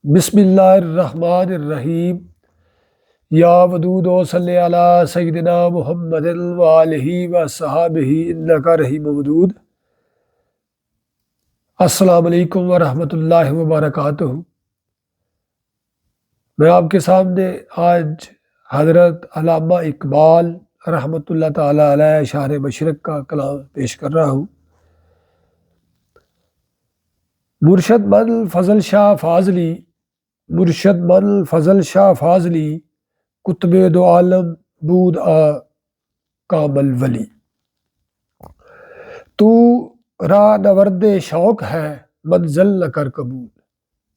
بسم اللہ الرحمن الرحیم یا ودود و صلی علی سیدنا محمد وآلہ وصحابہ انک رحیم ودود۔ السلام علیکم ورحمۃ اللہ وبرکاتہ۔ میں آپ کے سامنے آج حضرت علامہ اقبال رحمۃ اللہ تعالی علیہ شاعر مشرق کا کلام پیش کر رہا ہوں۔ مرشد من فضل شاہ فاضلی، مرشد من فضل شاہ فاضلی، کتب دو عالم بود کامل ولی۔ تو راہ نورد شوق ہے منزل نہ کر قبول،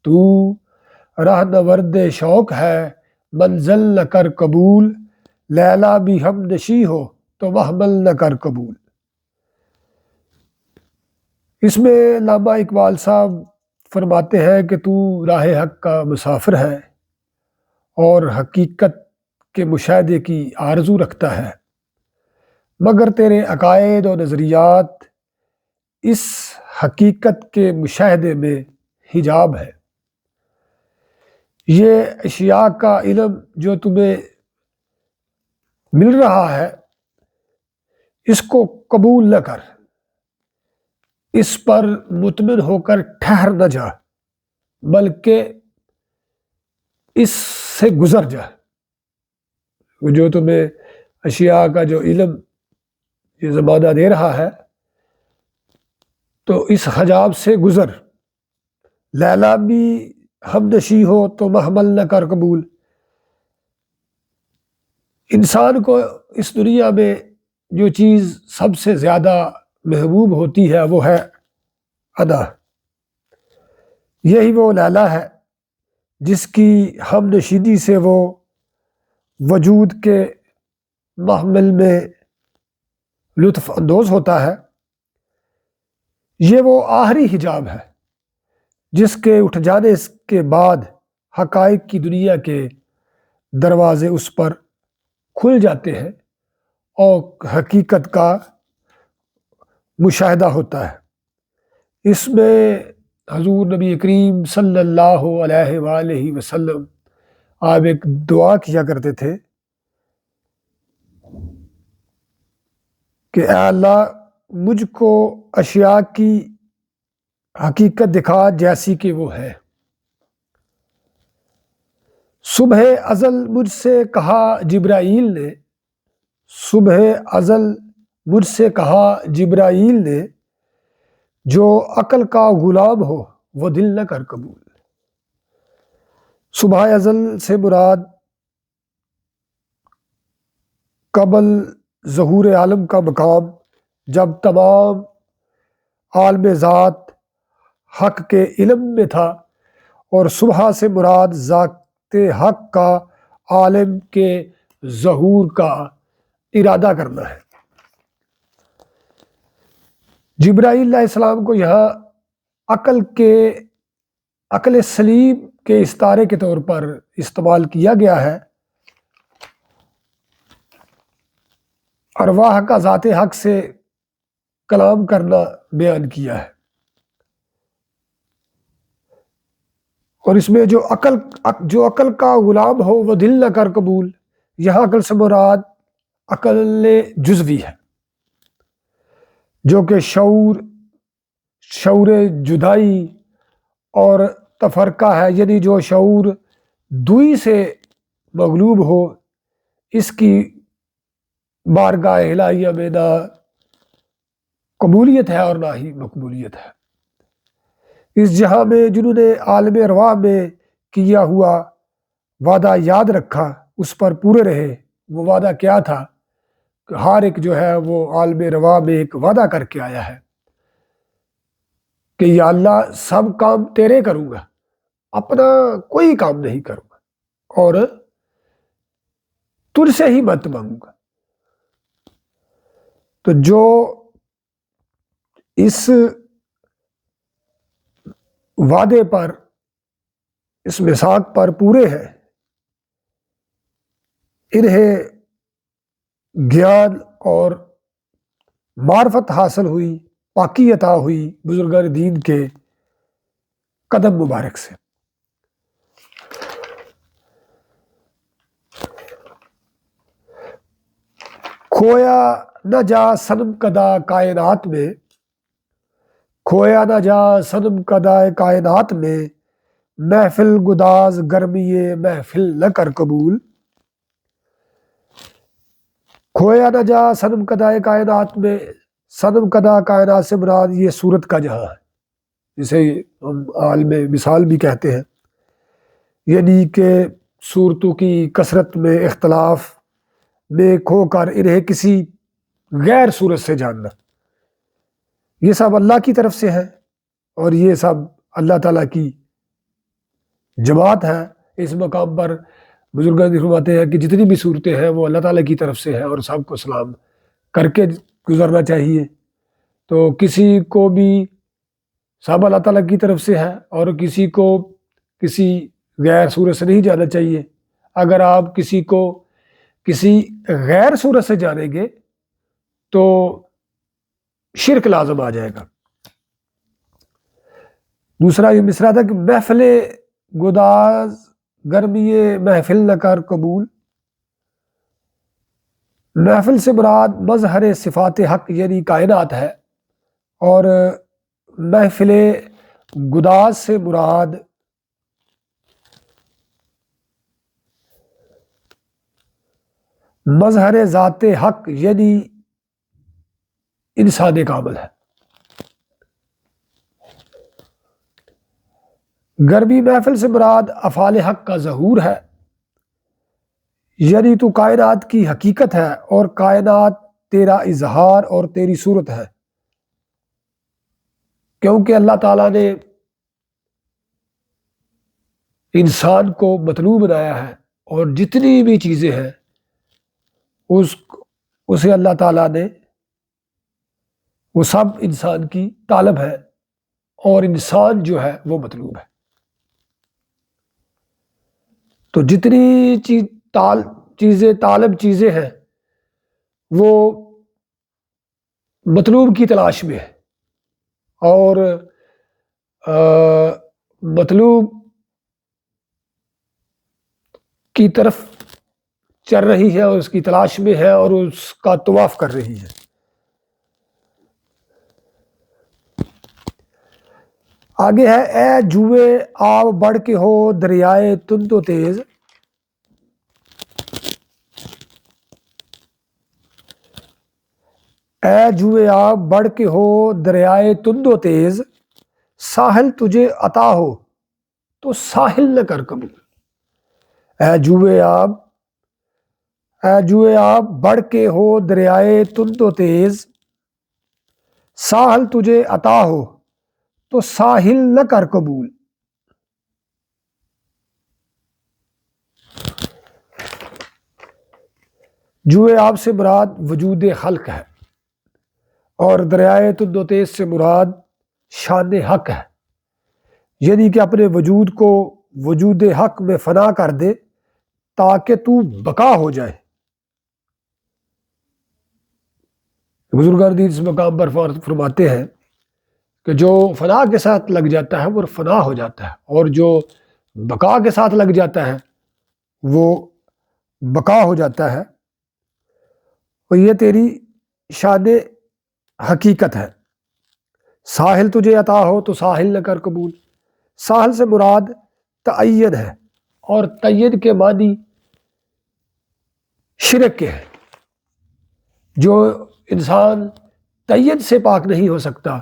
تو راہ نورد شوق ہے منزل نہ کر قبول، لیلا بھی ہم نشیں ہو تو محمل نہ کر قبول۔ اس میں علامہ اقبال صاحب فرماتے ہیں کہ تو راہ حق کا مسافر ہے اور حقیقت کے مشاہدے کی آرزو رکھتا ہے، مگر تیرے عقائد و نظریات اس حقیقت کے مشاہدے میں حجاب ہے۔ یہ اشیاء کا علم جو تمہیں مل رہا ہے اس کو قبول نہ کر، اس پر مطمئن ہو کر ٹھہر نہ جا، بلکہ اس سے گزر جا۔ جو تمہیں اشیاء کا جو علم یہ زمانہ دے رہا ہے تو اس حجاب سے گزر۔ لیلا بھی ہم نشیں ہو تو محمل نہ کر قبول۔ انسان کو اس دنیا میں جو چیز سب سے زیادہ محبوب ہوتی ہے وہ ہے انا۔ یہی وہ لیلا ہے جس کی ہم نشینی سے وہ وجود کے محمل میں لطف اندوز ہوتا ہے۔ یہ وہ آخری حجاب ہے جس کے اٹھ جانے کے بعد حقائق کی دنیا کے دروازے اس پر کھل جاتے ہیں اور حقیقت کا مشاہدہ ہوتا ہے۔ اس میں حضور نبی کریم صلی اللہ علیہ وآلہ وسلم آپ ایک دعا کیا کرتے تھے کہ اے اللہ مجھ کو اشیاء کی حقیقت دکھا جیسی کہ وہ ہے۔ صبح ازل مجھ سے کہا جبرائیل نے، صبح ازل مجھ سے کہا جبرائیل نے، جو عقل کا غلام ہو وہ دل نہ کر قبول۔ صبح ازل سے مراد قبل ظہور عالم کا مقام، جب تمام عالم ذات حق کے علم میں تھا، اور صبح سے مراد ذات حق کا عالم کے ظہور کا ارادہ کرنا ہے۔ جبرائیل علیہ السلام کو یہاں عقل سلیم کے استعارے کے طور پر استعمال کیا گیا ہے۔ ارواح کا ذات حق سے کلام کرنا بیان کیا ہے، اور اس میں جو عقل کا غلام ہو وہ دل نہ کر قبول، یہاں عقل سے مراد عقل جزوی ہے جو کہ شعور جدائی اور تفرقہ ہے، یعنی جو شعور دوئی سے مغلوب ہو، اس کی بارگاہ الہیہ میں نہ قبولیت ہے اور نہ ہی مقبولیت ہے۔ اس جہاں میں جنہوں نے عالم ارواح میں کیا ہوا وعدہ یاد رکھا، اس پر پورے رہے۔ وہ وعدہ کیا تھا کہ ہر ایک جو ہے وہ عالم ارواح میں ایک وعدہ کر کے آیا ہے کہ یا اللہ سب کام تیرے کروں گا، اپنا کوئی کام نہیں کروں گا اور تجھ سے ہی مدد مانگوں گا۔ تو جو اس وعدے پر، اس میثاق پر پورے ہیں، انہیں گیان اور معرفت حاصل ہوئی، پاکی عطا ہوئی بزرگان دین کے قدم مبارک سے۔ کھویا نہ جا صنم کدا کائنات میں، کھویا نہ جا صنم کدا کائنات میں، محفل گداز گرمی محفل نہ کر قبول۔ کھویا نہ جا صنم کدا کائنات میں، صنم کدا کائنات سے مراد یہ صورت کا جہاں ہے، جسے ہم عالم مثال بھی کہتے ہیں، یعنی کہ صورتوں کی کثرت میں، اختلاف میں کھو کر انہیں کسی غیر صورت سے جاننا، یہ سب اللہ کی طرف سے ہے، اور یہ سب اللہ تعالیٰ کی جماعت ہے۔ اس مقام پر بزرگان فرماتے ہیں کہ جتنی بھی صورتیں ہیں وہ اللہ تعالیٰ کی طرف سے ہیں، اور سب کو سلام کر کے گزرنا چاہیے۔ تو کسی کو بھی سب اللہ تعالیٰ کی طرف سے ہے، اور کسی کو کسی غیر صورت سے نہیں جانا چاہیے۔ اگر آپ کسی کو کسی غیر صورت سے جانیں گے تو شرک لازم آ جائے گا۔ دوسرا یہ مصرع تھا کہ محفل گداز گرمی محفل نہ کر قبول۔ محفل سے مراد مظہر صفات حق یعنی کائنات ہے، اور محفل گداز سے مراد مظہر ذات حق یعنی انسان کامل ہے۔ گرمی محفل سے مراد افعال حق کا ظہور ہے، یعنی تو کائنات کی حقیقت ہے، اور کائنات تیرا اظہار اور تیری صورت ہے، کیونکہ اللہ تعالیٰ نے انسان کو مطلوب بنایا ہے، اور جتنی بھی چیزیں ہیں اسے اللہ تعالیٰ نے وہ سب انسان کی طالب ہے، اور انسان جو ہے وہ مطلوب ہے۔ تو جتنی چیزیں طالب چیزیں ہیں وہ مطلوب کی تلاش میں ہے، اور مطلوب کی طرف چل رہی ہے، اور اس کی تلاش میں ہے، اور اس کا طواف کر رہی ہے۔ آگے ہے اے جوئے آب بڑھ کے ہو دریائے تند و تیز۔ اے جوئے آب بڑھ کے ہو دریائے تند و تیز، ساحل تجھے عطا ہو تو ساحل نہ کر قبول۔ اے جوئے آب بڑھ کے ہو دریائے تند و تیز، ساحل تجھے عطا ہو تو ساحل نہ کر قبول۔ جوئے آب سے مراد وجود خلق ہے، اور دریائے تند و تیز سے مراد شان حق ہے، یعنی کہ اپنے وجود کو وجود حق میں فنا کر دے تاکہ تو بقا ہو جائے۔ بزرگان دین اس مقام پر فرماتے ہیں کہ جو فنا کے ساتھ لگ جاتا ہے وہ فنا ہو جاتا ہے، اور جو بقا کے ساتھ لگ جاتا ہے وہ بقا ہو جاتا ہے، اور یہ تیری شان حقیقت ہے۔ ساحل تجھے عطا ہو تو ساحل نہ کر قبول۔ ساحل سے مراد تعین ہے، اور تعین کے معنی شرک کے ہیں۔ جو انسان تعین سے پاک نہیں ہو سکتا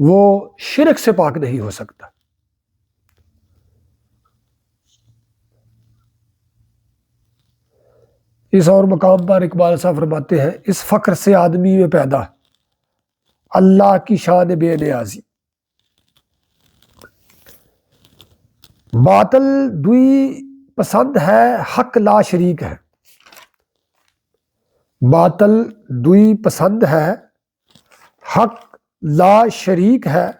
وہ شرک سے پاک نہیں ہو سکتا۔ اس اور مقام پر اقبال صاحب فرماتے ہیں اس فقر سے آدمی میں پیدا اللہ کی شان بے نیازی، باطل دوئی پسند ہے حق لا شریک ہے۔ باطل دوئی پسند ہے حق لا شریک ہے،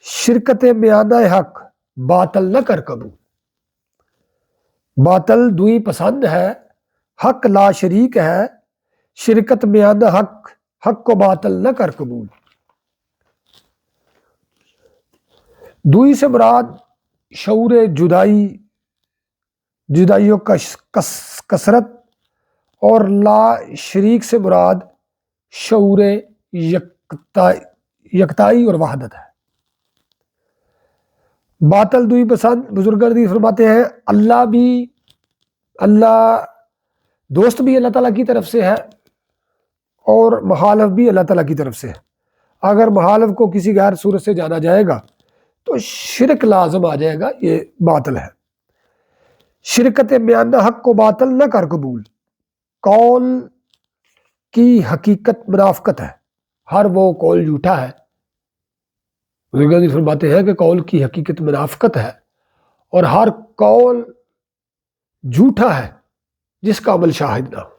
شرکت میانہ حق باطل نہ کر قبول۔ باطل دوئی پسند ہے حق لا شریک ہے، شرکت میانہ حق کو باطل نہ کر قبول۔ دوئی سے مراد شعور جدائیوں کا کثرت اور لا شریک سے مراد شعور یکتائی اور وحدت ہے۔ باطل دوئی پسند بزرگان دی فرماتے ہیں اللہ دوست بھی اللہ تعالیٰ کی طرف سے ہے اور مخالف بھی اللہ تعالیٰ کی طرف سے ہے۔ اگر مخالف کو کسی غیر صورت سے جانا جائے گا تو شرک لازم آ جائے گا، یہ باطل ہے۔ شرکت میانہ حق کو باطل نہ کر قبول، قول کی حقیقت منافقت ہے، ہر وہ قول جھوٹا ہے۔ بزرگان دی فرماتے ہیں کہ قول کی حقیقت منافقت ہے اور ہر قول جھوٹا ہے جس کا عمل شاہد نہ ہو۔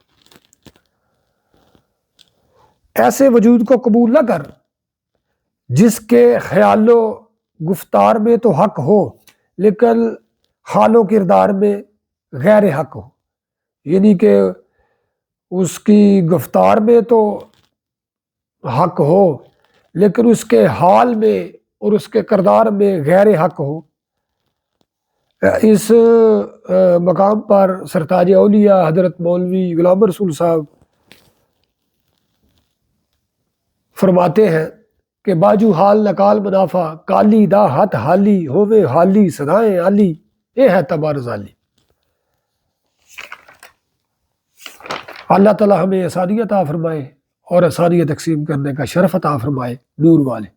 ایسے وجود کو قبول نہ کر جس کے خیال و گفتار میں تو حق ہو لیکن حال و کردار میں غیر حق ہو، یعنی کہ اس کی گفتار میں تو حق ہو لیکن اس کے حال میں اور اس کے کردار میں غیر حق ہو۔ اس مقام پر سرتاج اولیاء حضرت مولوی غلام رسول صاحب فرماتے ہیں کہ باجو حال نکال منافع کالی دا ہت حالی ہووے حالی صدائیں عالی، اے ہے تبارز عالی۔ اللہ تعالیٰ ہمیں آسانیت عطا فرمائے اور آسانیت تقسیم کرنے کا شرف عطا فرمائے، نور والے۔